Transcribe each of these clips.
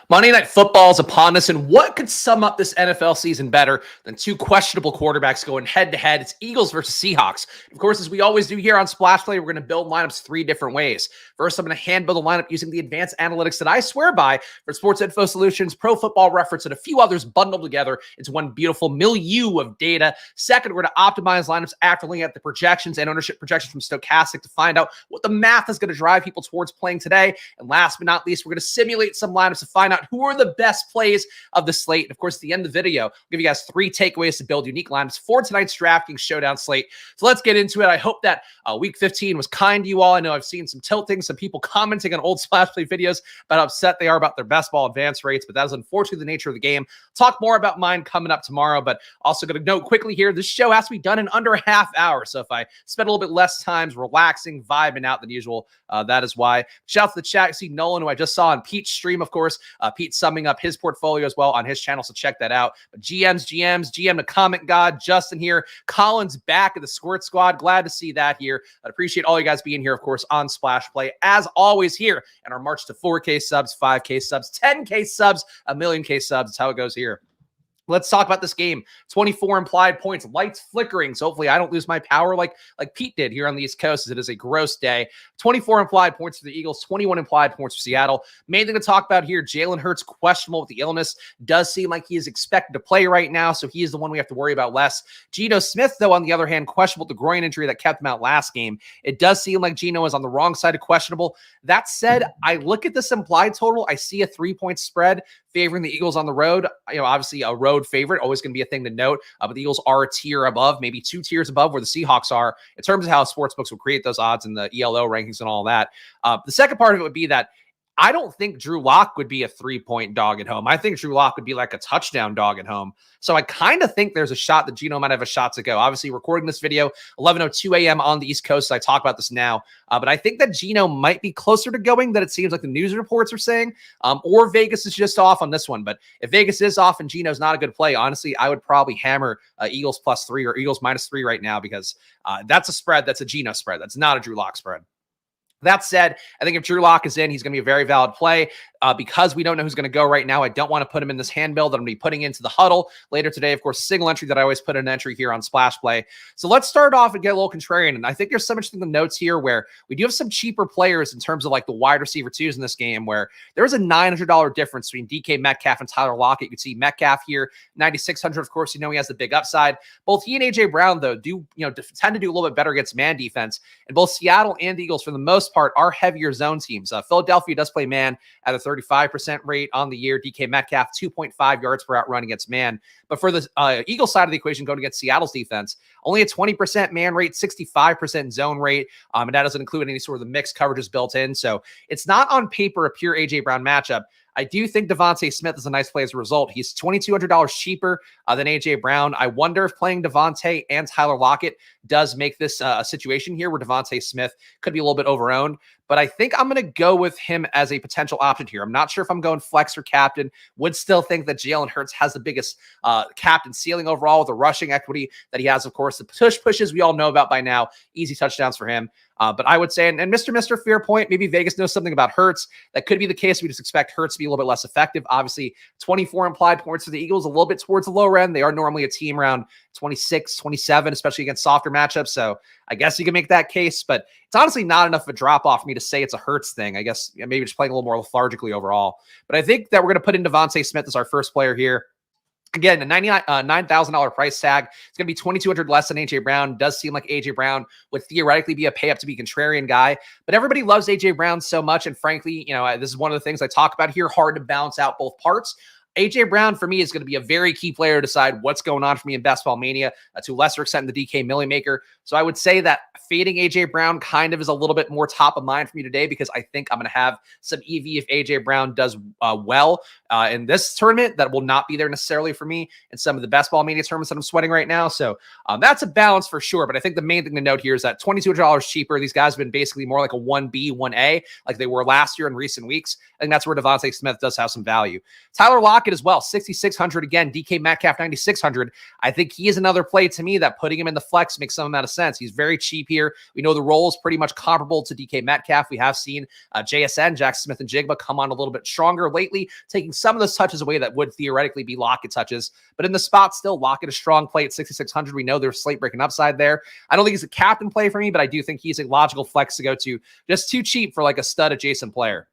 Monday Night Football is upon us, and what could sum up this NFL season better than two questionable quarterbacks going head-to-head? It's Eagles versus Seahawks. Of course, as we always do here on Splash Play, we're going to build lineups three different ways. First, I'm going to hand-build a lineup using the advanced analytics that I swear by for Sports Info Solutions, Pro Football Reference, and a few others bundled together into one beautiful milieu of data. Second, we're going to optimize lineups after looking at the projections and ownership projections from Stochastic to find out what the math is going to drive people towards playing today. And last but not least, we're going to simulate some lineups to find out who are the best plays of the slate. And of course, at the end of the video, I'll give you guys three takeaways to build unique lineups for tonight's DraftKings Showdown slate. So let's get into it. I hope that week 15 was kind to you all. I know I've seen some tilting, some people commenting on old Splash Play videos about how upset they are about their best ball advance rates, but that is unfortunately the nature of the game. Talk more about mine coming up tomorrow, but also going to note quickly here, this show has to be done in under a half hour. So if I spend a little bit less time relaxing, vibing out than usual, that is why. Shout out to the chat. See Nolan, who I just saw on Pete's stream, of course. Pete summing up his portfolio as well on his channel, so check that out. But GM the comment god, Justin here. Colin's back at the Squirt Squad. Glad to see that here. I appreciate all you guys being here, of course, on Splash Play. As always here in our march to 4K subs, 5K subs, 10K subs, a million K subs. That's how it goes here. Let's talk about this game. 24 implied points, lights flickering. So hopefully I don't lose my power like Pete did here on the East Coast, as it is a gross day. 24 implied points for the Eagles, 21 implied points for Seattle. Main thing to talk about here, Jalen Hurts questionable with the illness. Does seem like he is expected to play right now, so he is the one we have to worry about less. Geno Smith, though, on the other hand, questionable with the groin injury that kept him out last game. It does seem like Geno is on the wrong side of questionable. That said, I look at this implied total. I see a 3-point spread favoring the Eagles on the road. You know, obviously a road favorite, always going to be a thing to note. But the Eagles are a tier above, maybe 2 tiers above where the Seahawks are in terms of how sportsbooks will create those odds in the ELO rankings and all that. The second part of it would be that I don't think Drew Lock would be a 3-point dog at home. I think Drew Lock would be like a touchdown dog at home. So I kind of think there's a shot that Geno might have a shot to go. Obviously, recording this video, 11:02 a.m. on the East Coast. So I talk about this now. But I think that Geno might be closer to going than it seems like the news reports are saying. Or Vegas is just off on this one. But if Vegas is off and Geno's not a good play, honestly, I would probably hammer Eagles +3 or Eagles -3 right now, because that's a spread. That's a Geno spread. That's not a Drew Lock spread. That said, I think if Drew Lock is in, he's going to be a very valid play. Because we don't know who's going to go right now, I don't want to put him in this hand build that I'm going to be putting into the huddle later today. Of course, single entry that I always put in an entry here on Splash Play. So let's start off and get a little contrarian. And I think there's so much in the notes here where we do have some cheaper players in terms of like the wide receiver twos in this game, where there's a $900 difference between DK Metcalf and Tyler Lockett. You can see Metcalf here, 9,600. Of course, you know he has the big upside. Both he and AJ Brown, though, do tend to do a little bit better against man defense. And both Seattle and the Eagles, for the most part, are heavier zone teams. Philadelphia does play man at a 35% rate on the year. DK Metcalf, 2.5 yards per out run against man. But for the Eagles side of the equation, going against Seattle's defense, only a 20% man rate, 65% zone rate. And that doesn't include any sort of the mixed coverages built in. So it's not on paper a pure AJ Brown matchup. I do think Devontae Smith is a nice play as a result. He's $2,200 cheaper than A.J. Brown. I wonder if playing Devontae and Tyler Lockett does make this a situation here where Devontae Smith could be a little bit overowned. But I think I'm going to go with him as a potential option here. I'm not sure if I'm going flex or captain. Would still think that Jalen Hurts has the biggest captain ceiling overall with the rushing equity that he has, of course. The pushes we all know about by now. Easy touchdowns for him. But I would say, and Mr. Fair point, maybe Vegas knows something about Hurts. That could be the case. We just expect Hurts to be a little bit less effective. Obviously, 24 implied points for the Eagles, a little bit towards the lower end. They are normally a team around 26, 27, especially against softer matchups. So I guess you can make that case, but it's honestly not enough of a drop-off for me to say it's a Hurts thing. I guess maybe just playing a little more lethargically overall. But I think that we're going to put in Devontae Smith as our first player here. Again, a $9,000 price tag. It's going to be $2,200 less than A.J. Brown. Does seem like A.J. Brown would theoretically be a pay-up to be contrarian guy. But everybody loves A.J. Brown so much. And frankly, this is one of the things I talk about here. Hard to balance out both parts. A.J. Brown, for me, is going to be a very key player to decide what's going on for me in Best Ball Mania, to a lesser extent in the DK Millie Maker. So I would say that fading A.J. Brown kind of is a little bit more top of mind for me today, because I think I'm going to have some EV if A.J. Brown does well in this tournament. That will not be there necessarily for me in some of the Best Ball Mania tournaments that I'm sweating right now. So that's a balance for sure. But I think the main thing to note here is that $2,200 cheaper. These guys have been basically more like a 1B, 1A, like they were last year in recent weeks. I think that's where Devontae Smith does have some value. Tyler Lockett as well, 6,600 again. DK Metcalf, 9,600. I think he is another play to me that putting him in the flex makes some amount of sense. He's very cheap here. We know the role is pretty much comparable to DK Metcalf. We have seen JSN, Jack Smith and Jigba, come on a little bit stronger lately, taking some of those touches away that would theoretically be Lockett touches. But in the spot still, Lockett is strong play at 6,600. We know there's slate breaking upside there. I don't think he's a captain play for me, but I do think he's a logical flex to go to. Just too cheap for like a stud adjacent player.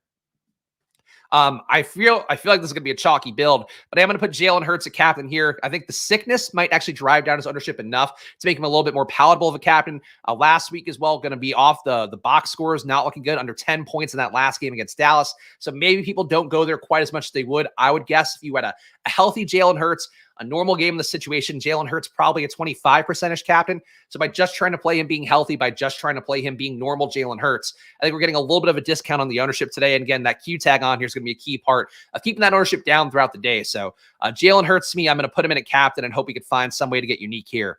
I feel like this is going to be a chalky build, but I'm going to put Jalen Hurts at captain here. I think the sickness might actually drive down his ownership enough to make him a little bit more palatable of a captain. Last week as well, going to be off the box scores, not looking good, under 10 points in that last game against Dallas. So maybe people don't go there quite as much as they would. I would guess if you had a healthy Jalen Hurts, a normal game in the situation, Jalen Hurts probably a 25% captain. So by just trying to play him being healthy, by just trying to play him being normal Jalen Hurts, I think we're getting a little bit of a discount on the ownership today. And again, that Q tag on here is going to be a key part of keeping that ownership down throughout the day. So Jalen Hurts to me, I'm going to put him in at captain and hope we could find some way to get unique here.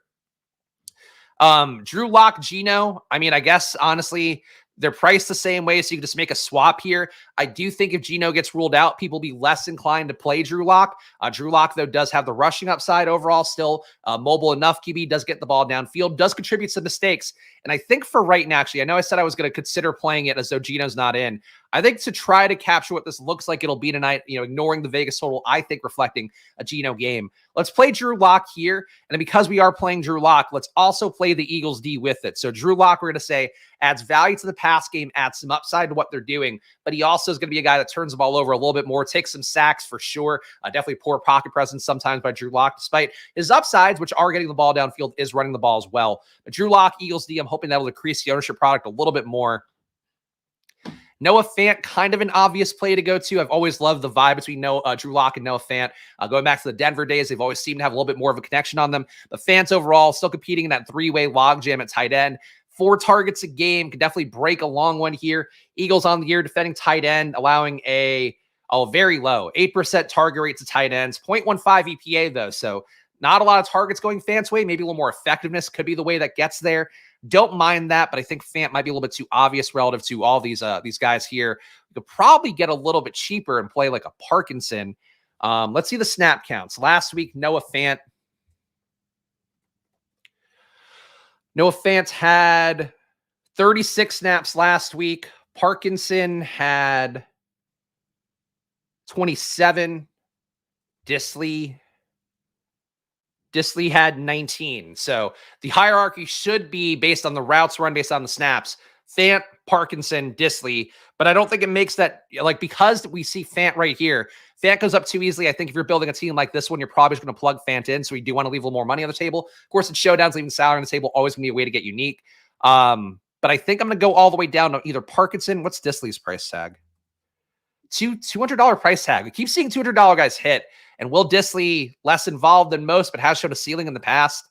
Drew Lock, Geno. I mean, I guess honestly, they're priced the same way, so you can just make a swap here. I do think if Geno gets ruled out, people will be less inclined to play Drew Lock. Drew Lock, though, does have the rushing upside overall, still mobile enough. QB does get the ball downfield, does contribute some mistakes. And I think for right now, actually, I know I said I was going to consider playing it as though Geno's not in. I think to try to capture what this looks like it'll be tonight, ignoring the Vegas total, I think reflecting a Geno game. Let's play Drew Lock here. And because we are playing Drew Lock, let's also play the Eagles D with it. So Drew Lock, we're going to say, adds value to the pass game, adds some upside to what they're doing, but he also is going to be a guy that turns the ball over a little bit more, takes some sacks for sure. Definitely poor pocket presence sometimes by Drew Lock, despite his upsides, which are getting the ball downfield, is running the ball as well. But Drew Lock, Eagles D, I'm hoping that will decrease the ownership product a little bit more. Noah Fant, kind of an obvious play to go to. I've always loved the vibe between Drew Lock and Noah Fant. Going back to the Denver days, they've always seemed to have a little bit more of a connection on them. But Fant's overall still competing in that three-way logjam at tight end. 4 targets a game, could definitely break a long one here. Eagles on the year defending tight end, allowing a very low 8% target rate to tight ends, 0.15 EPA though. So not a lot of targets going Fant's way. Maybe a little more effectiveness could be the way that gets there. Don't mind that, but I think Fant might be a little bit too obvious relative to all these guys here. We could probably get a little bit cheaper and play like a Parkinson. Let's see the snap counts. Last week, Noah Fant had 36 snaps last week. Parkinson had 27. Disley had 19. So the hierarchy should be based on the routes run, based on the snaps. Fant, Parkinson, Disley. But I don't think it makes that, because we see Fant right here, Fant goes up too easily. I think if you're building a team like this one, you're probably just going to plug Fant in. So you do want to leave a little more money on the table. Of course, in showdowns, leaving salary on the table, always going to be a way to get unique. But I think I'm going to go all the way down to either Parkinson. What's Disley's price tag? $200 price tag. We keep seeing $200 guys hit. And Will Disley, less involved than most, but has shown a ceiling in the past.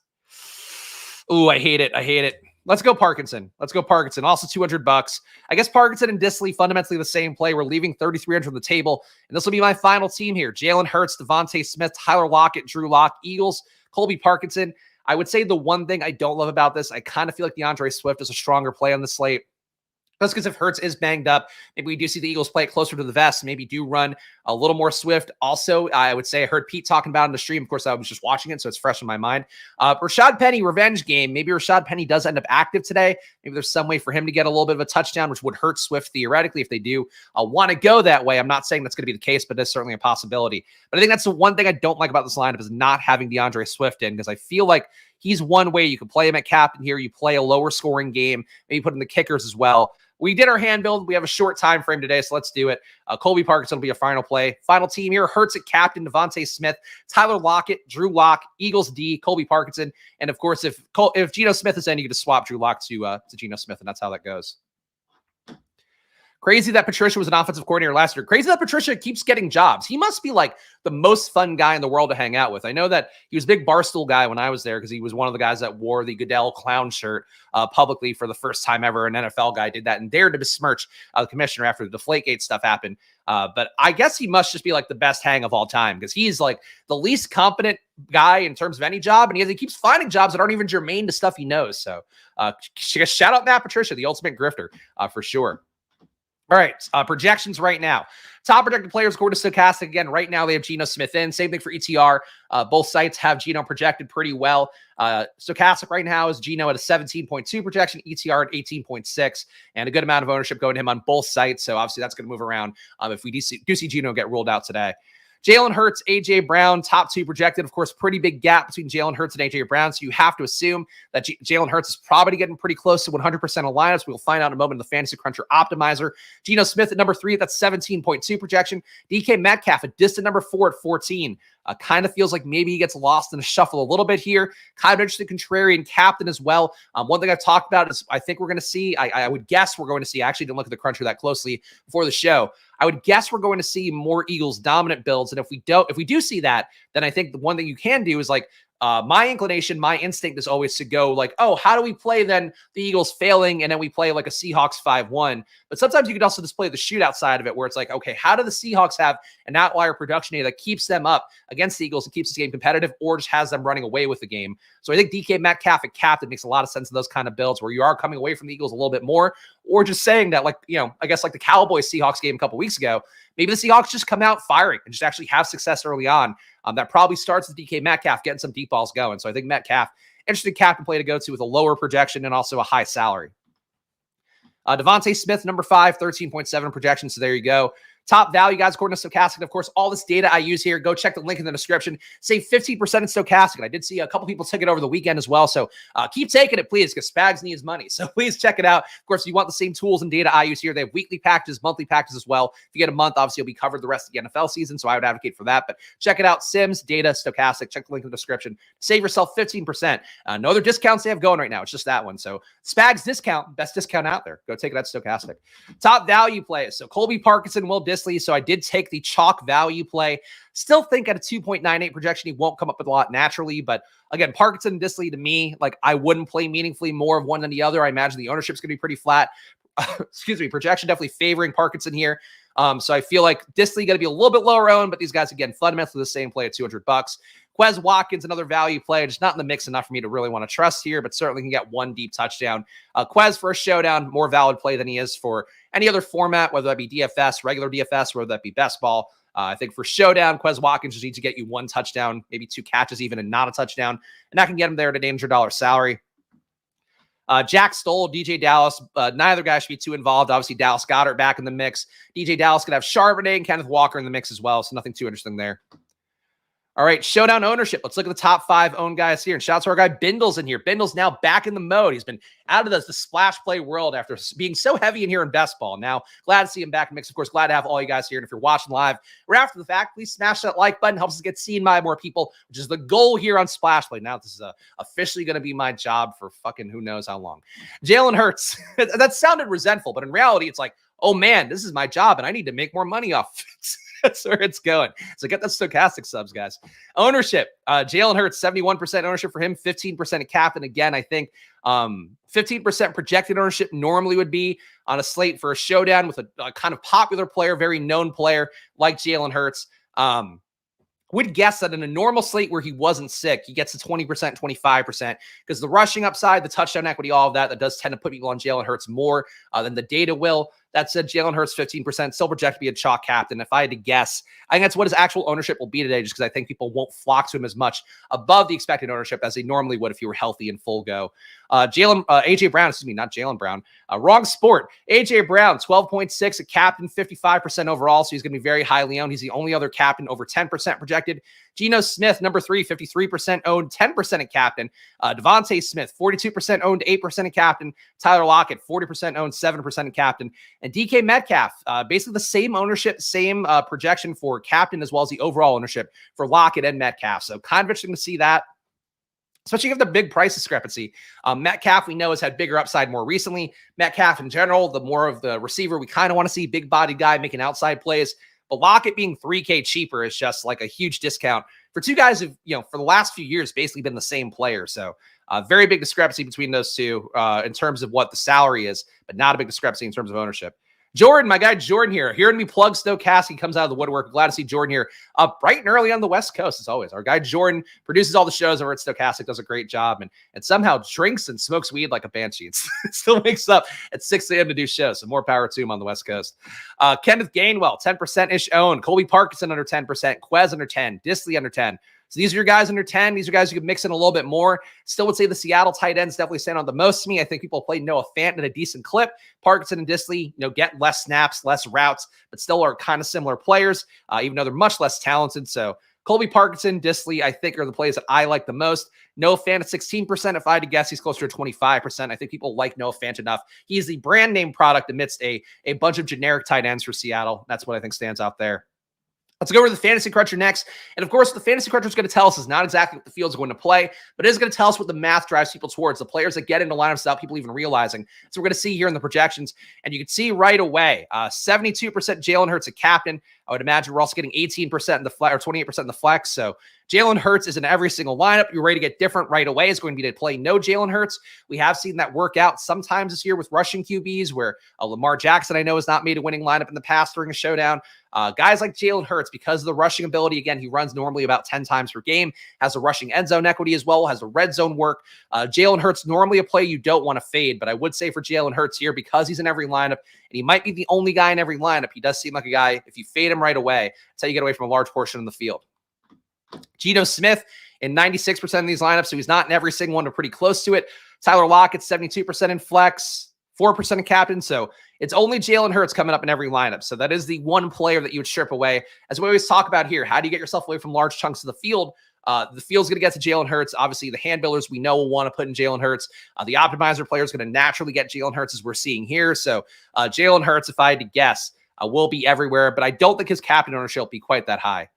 Ooh, I hate it. Let's go Parkinson. Also $200. I guess Parkinson and Disley fundamentally the same play. We're leaving 3,300 on the table. And this will be my final team here. Jalen Hurts, Devontae Smith, Tyler Lockett, Drew Lock, Eagles, Colby Parkinson. I would say the one thing I don't love about this, I kind of feel like DeAndre Swift is a stronger play on the slate. That's because if Hurts is banged up, maybe we do see the Eagles play it closer to the vest, maybe do run a little more Swift. Also, I would say I heard Pete talking about it in the stream. Of course, I was just watching it, so it's fresh in my mind. Rashad Penny, revenge game. Maybe Rashad Penny does end up active today. Maybe there's some way for him to get a little bit of a touchdown, which would hurt Swift theoretically if they do want to go that way. I'm not saying that's going to be the case, but that's certainly a possibility. But I think that's the one thing I don't like about this lineup is not having DeAndre Swift in, because I feel like he's one way you can play him at captain here. You play a lower scoring game, maybe put in the kickers as well. We did our hand build. We have a short time frame today, so let's do it. Colby Parkinson will be a final play. Final team here, Hurts at captain, Devontae Smith, Tyler Lockett, Drew Lock, Eagles D, Colby Parkinson. And of course, if Geno Smith is in, you can just swap Drew Lock to Geno Smith, and that's how that goes. Crazy that Patricia was an offensive coordinator last year. Crazy that Patricia keeps getting jobs. He must be like the most fun guy in the world to hang out with. I know that he was a big Barstool guy when I was there because he was one of the guys that wore the Goodell clown shirt publicly for the first time ever. An NFL guy did that and dared to besmirch the commissioner after the Deflategate stuff happened. But I guess he must just be like the best hang of all time because he's like the least competent guy in terms of any job. And he keeps finding jobs that aren't even germane to stuff he knows. So shout out Matt Patricia, the ultimate grifter for sure. All right, projections right now. Top projected players according to Stochastic. Again, right now they have Geno Smith in. Same thing for ETR. Both sites have Geno projected pretty well. Stochastic right now is Geno at a 17.2 projection, ETR at 18.6, and a good amount of ownership going to him on both sites. So obviously that's going to move around if we do see Geno get ruled out today. Jalen Hurts, A.J. Brown, top two projected. Of course, pretty big gap between Jalen Hurts and A.J. Brown, so you have to assume that Jalen Hurts is probably getting pretty close to 100% of lineups. We'll find out in a moment in the Fantasy Cruncher Optimizer. Geno Smith at number 3, that's 17.2 projection. DK Metcalf at distant number 4 at 14. Kind of feels like maybe he gets lost in a shuffle a little bit here. Kind of interesting contrarian captain as well. One thing I've talked about is I think we're going to see, I would guess we're going to see, I actually didn't look at the Cruncher that closely before the show. I would guess we're going to see more Eagles dominant builds. And if we do see that, then I think the one thing you can do is like, my inclination, my instinct is always to go like, oh, how do we play then the Eagles failing and then we play like a Seahawks 5-1? But sometimes you could also just play the shootout side of it where it's like, okay, how do the Seahawks have an outlier production that keeps them up against the Eagles and keeps this game competitive or just has them running away with the game? So I think DK Metcalf at captain makes a lot of sense in those kind of builds where you are coming away from the Eagles a little bit more, or just saying that, like, you know, I guess like the Cowboys Seahawks game a couple weeks ago, maybe the Seahawks just come out firing and just actually have success early on. That probably starts with DK Metcalf getting some deep balls going. So I think Metcalf, interesting captain play to go to with a lower projection and also a high salary. Devontae Smith, number 5, 13.7 projection. So there you go. Top value, guys, according to Stochastic. Of course, all this data I use here, go check the link in the description. Save 15% in Stochastic. And I did see a couple people take it over the weekend as well. So keep taking it, please, because Spags needs money. So please check it out. Of course, if you want the same tools and data I use here, they have weekly packages, monthly packages as well. If you get a month, obviously, you'll be covered the rest of the NFL season. So I would advocate for that. But check it out. Sims, data, Stochastic. Check the link in the description. Save yourself 15%. No other discounts they have going right now. It's just that one. So Spags discount, best discount out there. Go take it at Stochastic. Top value plays. So Colby Parkinson, Will Dissly. So I did take the chalk value play. Still think at a 2.98 projection, he won't come up with a lot naturally. But again, Parkinson and Dissly, to me, like I wouldn't play meaningfully more of one than the other. I imagine the ownership's going to be pretty flat. Excuse me, projection definitely favoring Parkinson here. So I feel like Dissly going to be a little bit lower owned, but these guys, again, fundamentally the same play at $200. Quez Watkins, another value play, just not in the mix enough for me to really want to trust here, but certainly can get one deep touchdown. Quez for a showdown, more valid play than he is for any other format, whether that be DFS, regular DFS, whether that be best ball. I think for showdown, Quez Watkins just needs to get you one touchdown, maybe 2 catches even, and not a touchdown. And that can get him there at an $800 salary. Jack Stoll, DJ Dallas, neither guy should be too involved. Obviously, Dallas Goedert back in the mix. DJ Dallas could have Charbonnet and Kenneth Walker in the mix as well, so nothing too interesting there. All right, showdown ownership. Let's look at the top 5 owned guys here. And shout out to our guy Bindle's in here. Bindle's now back in the mode. He's been out of the splash play world after being so heavy in here in best ball. Now, glad to see him back in the mix. Of course, glad to have all you guys here. And if you're watching live or after the fact, please smash that like button. Helps us get seen by more people, which is the goal here on Splash Play. Now, this is officially going to be my job for fucking who knows how long. Jalen Hurts. That sounded resentful, but in reality, it's like, oh man, this is my job and I need to make more money off it. That's where it's going. So get that Stochastic subs, guys. Ownership. Jalen Hurts, 71% ownership for him, 15% at captain. Again, I think 15% projected ownership normally would be on a slate for a showdown with a kind of popular player, very known player like Jalen Hurts. Would guess that in a normal slate where he wasn't sick, he gets to 20%, 25%, because the rushing upside, the touchdown equity, all of that does tend to put people on Jalen Hurts more than the data will. That said, Jalen Hurts 15%, still projected to be a chalk captain. If I had to guess, I think that's what his actual ownership will be today, just because I think people won't flock to him as much above the expected ownership as they normally would if he were healthy and full go. AJ Brown, excuse me, not Jalen Brown. Wrong sport. AJ Brown, 12.6, a captain, 55% overall, so he's going to be very highly owned. He's the only other captain over 10% projected. Geno Smith, number 3, 53% owned, 10% at captain. Devontae Smith, 42% owned, 8% at captain. Tyler Lockett, 40% owned, 7% at captain. And DK Metcalf, basically the same ownership, same projection for captain as well as the overall ownership for Lockett and Metcalf. So kind of interesting to see that, especially if the big price discrepancy. Metcalf, we know, has had bigger upside more recently. Metcalf in general, the more of the receiver we kind of want to see, big body guy making outside plays. But Lockett being $3K cheaper is just like a huge discount for two guys who've, you know, for the last few years, basically been the same player. So very big discrepancy between those two in terms of what the salary is, but not a big discrepancy in terms of ownership. Jordan, my guy Jordan here. Hearing me plug Stochastic comes out of the woodwork. Glad to see Jordan here up bright and early on the West Coast, as always. Our guy Jordan produces all the shows over at Stochastic, does a great job, and somehow drinks and smokes weed like a banshee. It still wakes up at 6 a.m. to do shows, so more power to him on the West Coast. Kenneth Gainwell, 10%-ish owned. Colby Parkinson under 10%. Quez under 10. Disley under 10. So these are your guys under 10. These are guys who could mix in a little bit more. Still would say the Seattle tight ends definitely stand on the most to me. I think people play Noah Fant at a decent clip. Parkinson and Disley, get less snaps, less routes, but still are kind of similar players, even though they're much less talented. So Colby Parkinson, Disley, I think are the plays that I like the most. Noah Fant at 16%. If I had to guess, he's closer to 25%. I think people like Noah Fant enough. He's the brand name product amidst a bunch of generic tight ends for Seattle. That's what I think stands out there. Let's go over to the Fantasy Cruncher next. And of course, the Fantasy Cruncher is going to tell us is not exactly what the field's going to play, but it is going to tell us what the math drives people towards, the players that get into lineups without people even realizing. So we're going to see here in the projections, and you can see right away, 72% Jalen Hurts a captain. I would imagine we're also getting 18% in the flex, or 28% in the flex. So Jalen Hurts is in every single lineup. You're ready to get different right away. It's going to be to play no Jalen Hurts. We have seen that work out sometimes this year with rushing QBs, where Lamar Jackson, I know, has not made a winning lineup in the past during a showdown. Guys like Jalen Hurts, because of the rushing ability, again, he runs normally about 10 times per game, has a rushing end zone equity as well, has a red zone work. Jalen Hurts, normally a play you don't want to fade, but I would say for Jalen Hurts here, because he's in every lineup, and he might be the only guy in every lineup, he does seem like a guy, if you fade him right away, that's how you get away from a large portion of the field. Geno Smith in 96% of these lineups, so he's not in every single one, but pretty close to it. Tyler Lockett, 72% in flex, 4% in captain, so it's only Jalen Hurts coming up in every lineup. So that is the one player that you would strip away. As we always talk about here, how do you get yourself away from large chunks of the field? The field's going to get to Jalen Hurts. Obviously, the hand builders we know will want to put in Jalen Hurts. The optimizer player is going to naturally get Jalen Hurts, as we're seeing here. So Jalen Hurts, if I had to guess, will be everywhere, but I don't think his captain ownership will be quite that high.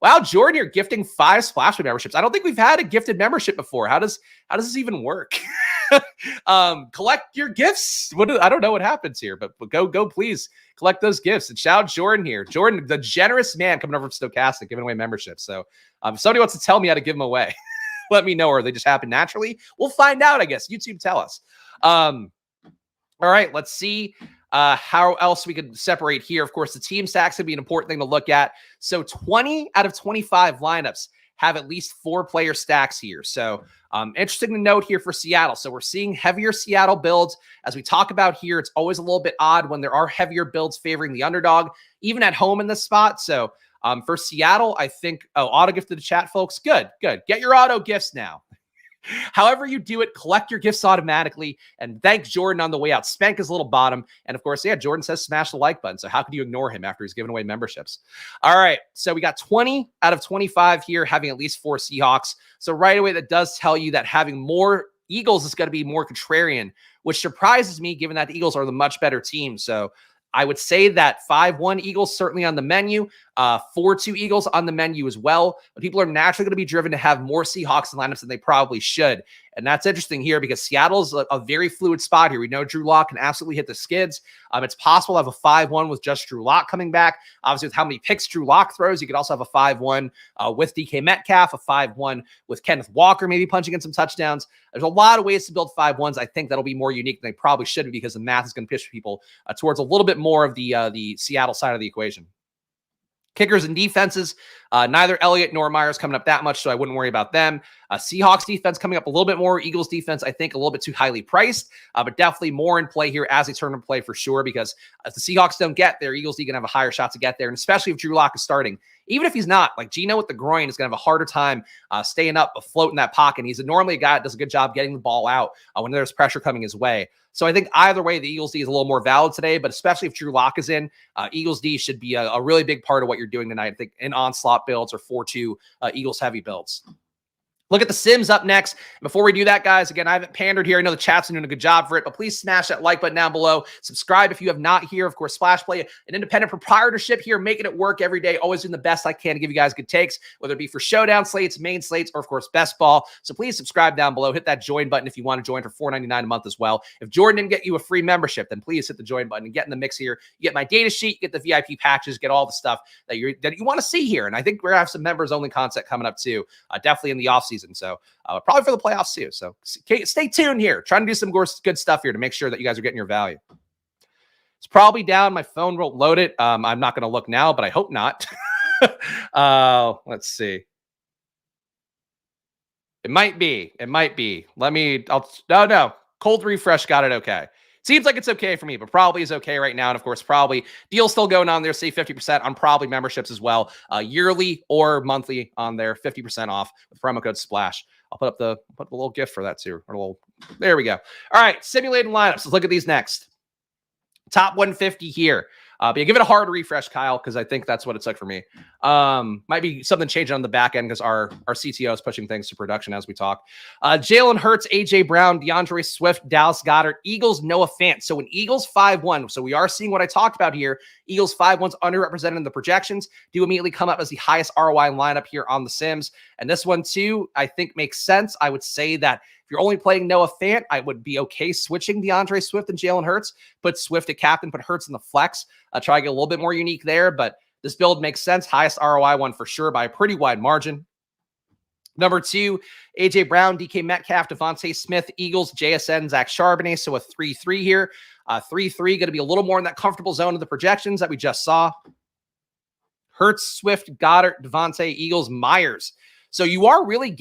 Wow, Jordan, you're gifting 5 Splashway memberships. I don't think we've had a gifted membership before. How does this even work? Collect your gifts. I don't know what happens here, but go please collect those gifts. And shout out Jordan here. Jordan, the generous man coming over from Stochastic, giving away memberships. So if somebody wants to tell me how to give them away, let me know, or they just happen naturally. We'll find out, I guess. YouTube tell us. All right, let's see how else we could separate here. Of course, the team stacks would be an important thing to look at. So 20 out of 25 lineups have at least 4 player stacks here. So interesting to note here for Seattle. So we're seeing heavier Seattle builds. As we talk about here, it's always a little bit odd when there are heavier builds favoring the underdog, even at home in this spot. So for Seattle, I think, auto gift to the chat, folks. Good. Get your auto gifts now. However you do it, collect your gifts automatically, and thank Jordan on the way out. Spank his little bottom. And of course, yeah, Jordan says smash the like button. So how could you ignore him after he's giving away memberships? All right. So we got 20 out of 25 here having at least 4 Seahawks. So right away, that does tell you that having more Eagles is going to be more contrarian, which surprises me given that the Eagles are the much better team. So I would say that 5-1 Eagles certainly on the menu, 4-2 Eagles on the menu as well. But people are naturally going to be driven to have more Seahawks in lineups than they probably should. And that's interesting here because Seattle's a very fluid spot here. We know Drew Lock can absolutely hit the skids. It's possible to have a 5-1 with just Drew Lock coming back. Obviously, with how many picks Drew Lock throws, you could also have a 5-1 with DK Metcalf, a 5-1 with Kenneth Walker maybe punching in some touchdowns. There's a lot of ways to build 5-1s. I think that'll be more unique than they probably should be because the math is going to push people towards a little bit more of the Seattle side of the equation. Kickers and defenses, neither Elliott nor Myers coming up that much, so I wouldn't worry about them. Seahawks defense coming up a little bit more. Eagles defense, I think, a little bit too highly priced, but definitely more in play here as a tournament play for sure, because if the Seahawks don't get there, Eagles are going to have a higher shot to get there, and especially if Drew Lock is starting. Even if he's not, like Geno with the groin is going to have a harder time staying up afloat in that pocket. He's normally a guy that does a good job getting the ball out when there's pressure coming his way. So I think either way, the Eagles D is a little more valid today, but especially if Drew Lock is in, Eagles D should be a really big part of what you're doing tonight. I think in onslaught builds or 4-2 Eagles heavy builds. Look at the Sims up next. Before we do that, guys, again, I haven't pandered here. I know the chat's doing a good job for it, but please smash that like button down below. Subscribe if you have not here. Of course, Splash Play, an independent proprietorship here, making it work every day, always doing the best I can to give you guys good takes, whether it be for showdown slates, main slates, or of course, best ball. So please subscribe down below. Hit that join button if you want to join for $4.99 a month as well. If Jordan didn't get you a free membership, then please hit the join button and get in the mix here. You get my data sheet, you get the VIP patches, get all the stuff that you want to see here. And I think we're going to have some members only content coming up too, definitely in the off season. So probably for the playoffs too. So stay tuned here. Trying to do some good stuff here to make sure that you guys are getting your value. It's probably down. My phone won't load it. I'm not going to look now, but I hope not. Let's see. It might be. It might be. No. Cold refresh got it okay. Seems like it's okay for me, but probably is okay right now. And of course, probably deal still going on there. Save 50% on probably memberships as well, yearly or monthly on there. 50% off with promo code SPLASH. I'll put the little gift for that too. There we go. All right, simulated lineups. Let's look at these next. Top 150 here. But yeah, give it a hard refresh, Kyle, because I think that's what it's like for me. Might be something changing on the back end because our CTO is pushing things to production as we talk. Jalen Hurts, AJ Brown, DeAndre Swift, Dallas Goedert, Eagles, Noah Fant. So an Eagles 5-1. So we are seeing what I talked about here. Eagles 5-1's underrepresented in the projections. Do immediately come up as the highest ROI lineup here on the Sims. And this one too, I think makes sense. I would say that if you're only playing Noah Fant, I would be okay switching DeAndre Swift and Jalen Hurts. Put Swift at captain, put Hurts in the flex. Try to get a little bit more unique there, but this build makes sense. Highest ROI one for sure by a pretty wide margin. Number 2, AJ Brown, DK Metcalf, Devontae Smith, Eagles, JSN, Zach Charbonnet. So a 3-3 here. 3-3 going to be a little more in that comfortable zone of the projections that we just saw. Hurts, Swift, Goddard, Devontae, Eagles, Myers. So you are really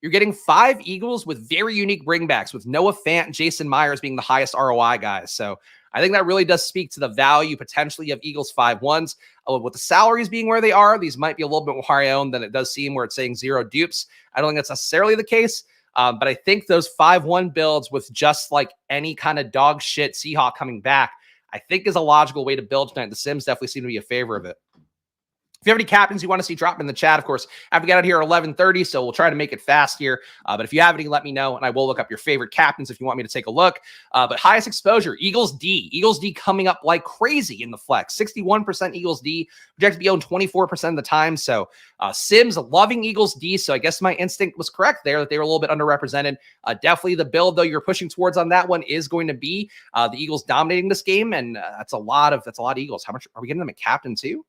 you're getting 5 Eagles with very unique bringbacks, with Noah Fant and Jason Myers being the highest ROI guys. So I think that really does speak to the value potentially of Eagles 5-1s. With the salaries being where they are, these might be a little bit more high owned than it does seem where it's saying 0 dupes. I don't think that's necessarily the case. But I think those 5-1 builds with just like any kind of dog shit Seahawk coming back, I think is a logical way to build tonight. The Sims definitely seem to be a favor of it. If you have any captains you want to see, drop them in the chat. Of course, I have to get out here at 11:30, so we'll try to make it fast here. But if you have any, let me know, and I will look up your favorite captains if you want me to take a look. But highest exposure, Eagles D. Eagles D coming up like crazy in the flex. 61% Eagles D, projected to be owned 24% of the time. So Sims loving Eagles D, so I guess my instinct was correct there that they were a little bit underrepresented. Definitely the build, though, you're pushing towards on that one is going to be the Eagles dominating this game, and that's a lot of Eagles. How much are we getting them at captain too?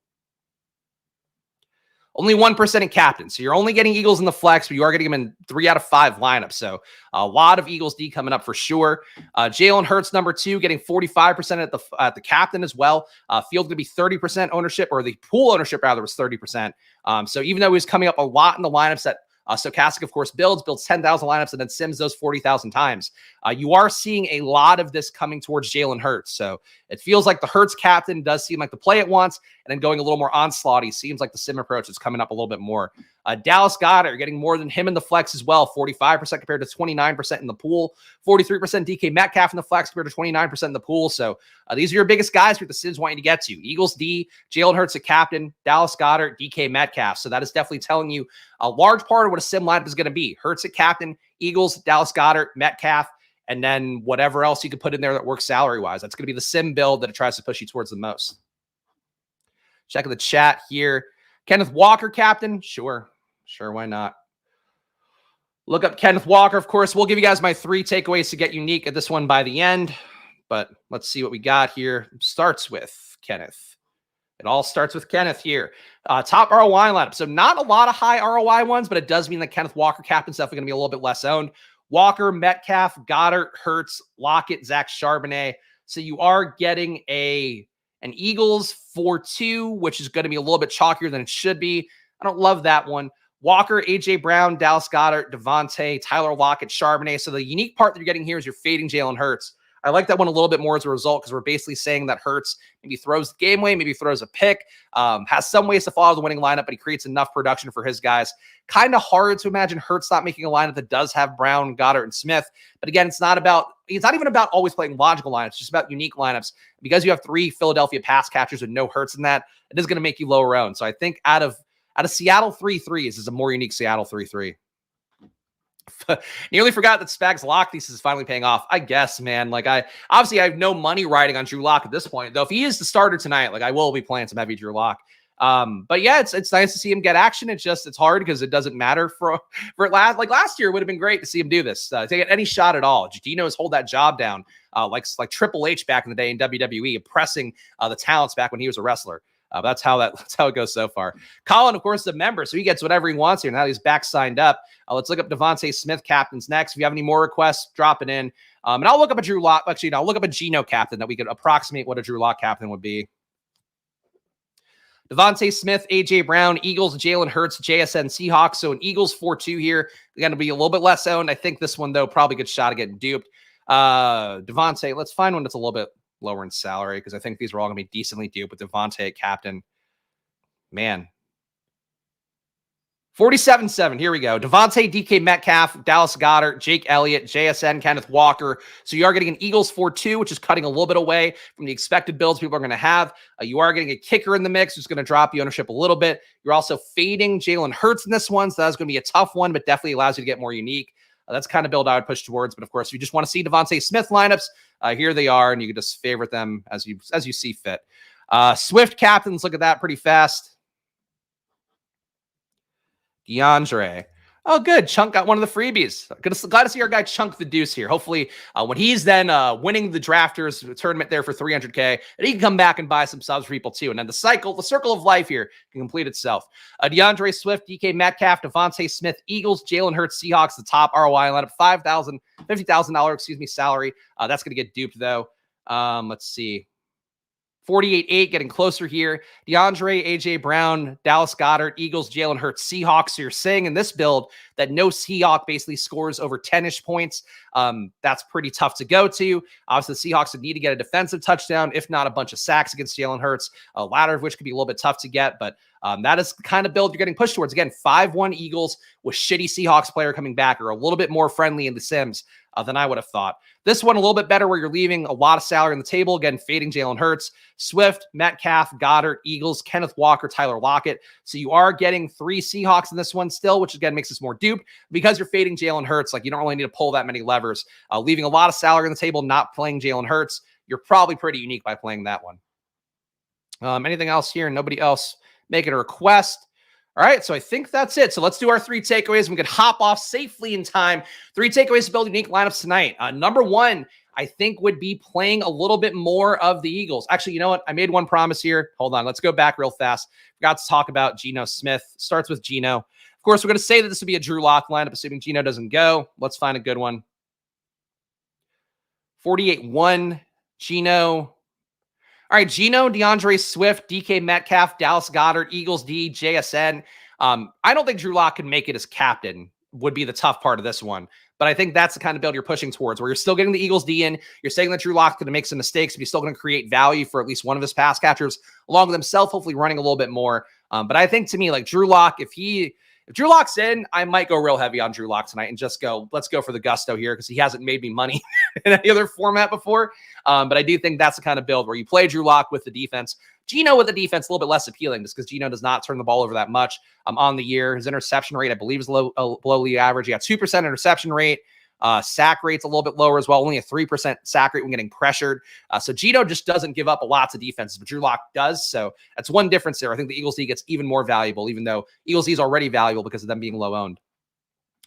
Only 1% in captain. So you're only getting Eagles in the flex, but you are getting them in 3 out of 5 lineups. So a lot of Eagles D coming up for sure. Jalen Hurts, number 2, getting 45% at the captain as well. Field going to be 30% ownership, or the pool ownership rather was 30%. So even though he was coming up a lot in the lineups that Stochastic, of course, builds 10,000 lineups and then Sims those 40,000 times. You are seeing a lot of this coming towards Jalen Hurts. So it feels like the Hurts captain does seem like the play it wants, and then going a little more onslaughty seems like the Sim approach is coming up a little bit more. Dallas Goedert getting more than him in the flex as well, 45% compared to 29% in the pool, 43% DK Metcalf in the flex compared to 29% in the pool. So these are your biggest guys who the Sims want you to get to. Eagles D, Jalen Hurts a captain, Dallas Goedert, DK Metcalf. So that is definitely telling you a large part of what a Sim lineup is going to be. Hurts at captain, Eagles, Dallas Goedert, Metcalf, and then whatever else you could put in there that works salary-wise. That's going to be the Sim build that it tries to push you towards the most. Check the chat here. Kenneth Walker, captain? Sure, why not? Look up Kenneth Walker. Of course, we'll give you guys my 3 takeaways to get unique at this one by the end. But let's see what we got here. Starts with Kenneth. It all starts with Kenneth here. Top ROI lineup. So not a lot of high ROI ones, but it does mean that Kenneth Walker captain's definitely going to be a little bit less owned. Walker, Metcalf, Goddard, Hurts, Lockett, Zach Charbonnet. So you are getting an Eagles 4-2, which is going to be a little bit chalkier than it should be. I don't love that one. Walker, AJ Brown, Dallas Goedert, Devontae, Tyler Lockett, Charbonnet. So the unique part that you're getting here is you're fading Jalen Hurts. I like that one a little bit more as a result because we're basically saying that Hurts maybe throws the game away, maybe throws a pick, has some ways to follow the winning lineup, but he creates enough production for his guys. Kind of hard to imagine Hurts not making a lineup that does have Brown, Goddard, and Smith. But again, it's not even about always playing logical lineups, it's just about unique lineups. Because you have 3 Philadelphia pass catchers with no Hurts in that, it is going to make you lower owned. So I think out of Seattle 3-3s is a more unique Seattle 3-3. Nearly forgot that Spags lock thesis is finally paying off. I guess, man. Like I have no money riding on Drew Lock at this point, though. If he is the starter tonight, like I will be playing some heavy Drew Lock. But yeah, it's nice to see him get action. It's hard because it doesn't matter for it last year. It would have been great to see him do this. To get any shot at all. Gino's hold that job down, like Triple H back in the day in WWE, oppressing the talents back when he was a wrestler. That's how it goes so far. Colin, of course, is a member, so he gets whatever he wants here. Now he's back signed up. Let's look up Devontae Smith captains next. If you have any more requests, drop it in. And I'll look up a Drew Lock. Actually, no, I'll look up a Geno captain that we could approximate what a Drew Lock captain would be. Devontae Smith, A.J. Brown, Eagles, Jalen Hurts, JSN Seahawks. So an Eagles 4-2 here. They're going to be a little bit less owned. I think this one, though, probably good shot of getting duped. Devontae, let's find one that's a little bit lower in salary because I think these are all going to be decently duped with Devontae at captain. Man. 47-7. Here we go. Devontae, DK Metcalf, Dallas Goedert, Jake Elliott, JSN, Kenneth Walker. So you are getting an Eagles 4-2, which is cutting a little bit away from the expected builds people are going to have. You are getting a kicker in the mix, who's going to drop the ownership a little bit. You're also fading Jalen Hurts in this one, so that's going to be a tough one, but definitely allows you to get more unique. That's kind of build I would push towards. But of course, if you just want to see Devontae Smith lineups, here they are, and you can just favorite them as you see fit. Swift captains, look at that pretty fast. DeAndre. Oh, good. Chunk got one of the freebies. Glad to see our guy Chunk the Deuce here. Hopefully, when he's then winning the drafters tournament there for $300K, and he can come back and buy some subs for people too. And then the circle of life here can complete itself. DeAndre Swift, DK Metcalf, Devontae Smith, Eagles, Jalen Hurts, Seahawks, the top ROI lineup, $50,000, salary. That's going to get duped though. Let's see. 48-8, getting closer here. DeAndre, A.J. Brown, Dallas Goedert, Eagles, Jalen Hurts, Seahawks. So you're saying in this build that no Seahawk basically scores over 10-ish points. That's pretty tough to go to. Obviously, the Seahawks would need to get a defensive touchdown, if not a bunch of sacks against Jalen Hurts, a latter of which could be a little bit tough to get. But that is the kind of build you're getting pushed towards. Again, 5-1 Eagles with shitty Seahawks player coming back are a little bit more friendly in the Sims than I would have thought. This one a little bit better where you're leaving a lot of salary on the table. Again, fading Jalen Hurts, Swift, Metcalf, Goddard, Eagles, Kenneth Walker, Tyler Lockett. So you are getting 3 Seahawks in this one still, which again makes this more dupe because you're fading Jalen Hurts. Like you don't really need to pull that many levers. Leaving a lot of salary on the table, not playing Jalen Hurts. You're probably pretty unique by playing that one. Anything else here? Nobody else making a request. All right, so I think that's it. So let's do our 3 takeaways. We can hop off safely in time. 3 takeaways to build unique lineups tonight. Number 1, I think would be playing a little bit more of the Eagles. Actually, you know what? I made one promise here. Hold on. Let's go back real fast. Forgot to talk about Geno Smith. Starts with Geno. Of course, we're going to say that this would be a Drew Lock lineup, assuming Geno doesn't go. Let's find a good one. 48-1, Geno. All right, Geno, DeAndre Swift, DK Metcalf, Dallas Goedert, Eagles D, JSN. I don't think Drew Lock can make it as captain, would be the tough part of this one. But I think that's the kind of build you're pushing towards, where you're still getting the Eagles D in. You're saying that Drew Lock's going to make some mistakes, but he's still going to create value for at least one of his pass catchers, along with himself, hopefully running a little bit more. But I think to me, like Drew Lock, if Drew Lock's in, I might go real heavy on Drew Lock tonight and just go, let's go for the gusto here because he hasn't made me money in any other format before. But I do think that's the kind of build where you play Drew Lock with the defense. Geno with the defense, a little bit less appealing just because Geno does not turn the ball over that much on the year. His interception rate, I believe, is below league average. He got 2% interception rate. Sack rate's a little bit lower as well. Only a 3% sack rate when getting pressured. So Geno just doesn't give up a lot to defenses, but Drew Lock does. So that's one difference there. I think the Eagles D gets even more valuable, even though Eagles D is already valuable because of them being low owned.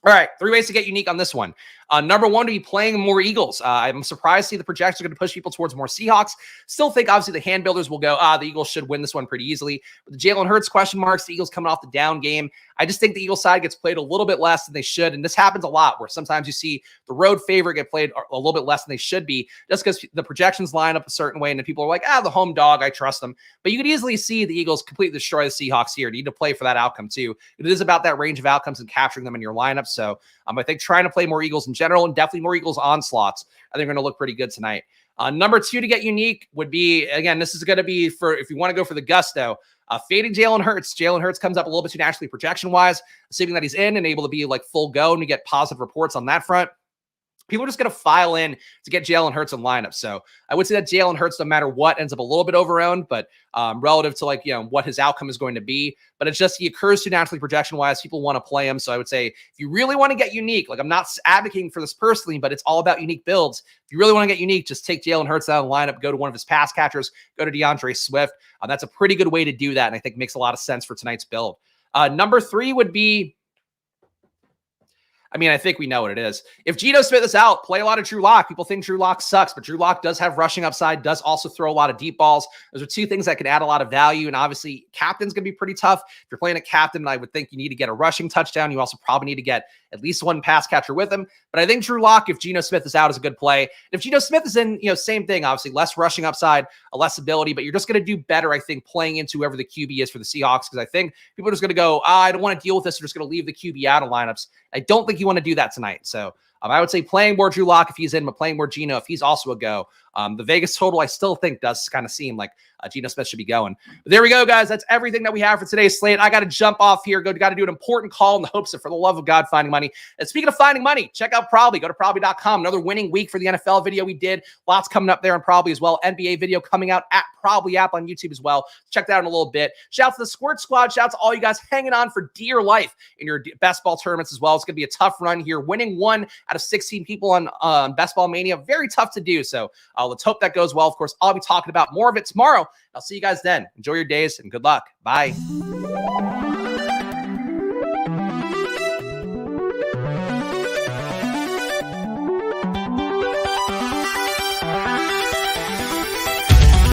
All right, 3 ways to get unique on this one. Number 1, to be playing more Eagles. I'm surprised to see the projections are going to push people towards more Seahawks. Still think, obviously, the hand builders will go, the Eagles should win this one pretty easily. But the Jalen Hurts question marks, the Eagles coming off the down game. I just think the Eagles side gets played a little bit less than they should. And this happens a lot where sometimes you see the road favorite get played a little bit less than they should be just because the projections line up a certain way. And then people are like, the home dog, I trust them. But you could easily see the Eagles completely destroy the Seahawks here. You need to play for that outcome too. It is about that range of outcomes and capturing them in your lineup. So I think trying to play more Eagles in general and definitely more Eagles onslaughts, I think are going to look pretty good tonight. Number 2 to get unique would be, again, this is going to be for if you want to go for the gusto, fading Jalen Hurts. Jalen Hurts comes up a little bit too naturally projection-wise, assuming that he's in and able to be like full go and we get positive reports on that front. People are just going to file in to get Jalen Hurts in lineup. So I would say that Jalen Hurts, no matter what, ends up a little bit overowned, but relative to what his outcome is going to be. But it's just he occurs too naturally projection-wise. People want to play him. So I would say if you really want to get unique, like I'm not advocating for this personally, but it's all about unique builds. If you really want to get unique, just take Jalen Hurts out of the lineup, go to one of his pass catchers, go to DeAndre Swift. That's a pretty good way to do that, and I think makes a lot of sense for tonight's build. Number 3 would be I mean, I think we know what it is. If Geno Smith is out, play a lot of Drew Lock. People think Drew Lock sucks, but Drew Lock does have rushing upside, does also throw a lot of deep balls. Those are two things that can add a lot of value. And obviously, captain's going to be pretty tough. If you're playing a captain, I would think you need to get a rushing touchdown. You also probably need to get at least one pass catcher with him. But I think Drew Lock, if Geno Smith is out, is a good play. And if Geno Smith is in, same thing, obviously, less rushing upside, a less ability, but you're just going to do better, I think, playing into whoever the QB is for the Seahawks, because I think people are just going to go, I don't want to deal with this. They're just going to leave the QB out of lineups. I don't think you want to do that tonight. So I would say playing more Drew Lock if he's in, but playing more Geno if he's also a go. The Vegas total, I still think, does kind of seem like Geno Smith should be going. But there we go, guys. That's everything that we have for today's slate. I got to jump off here. Got to do an important call in the hopes of, for the love of God, finding money. And speaking of finding money, check out Probably. Go to Probably.com. Another winning week for the NFL video we did. Lots coming up there on Probably as well. NBA video coming out at Probably app on YouTube as well. Check that out in a little bit. Shout out to the Squirt Squad. Shout out to all you guys hanging on for dear life in your best ball tournaments as well. It's going to be a tough run here. Winning 1 out of 16 people on Best Ball Mania. Very tough to do. So let's hope that goes well. Of course, I'll be talking about more of it tomorrow. I'll see you guys then. Enjoy your days and good luck. Bye.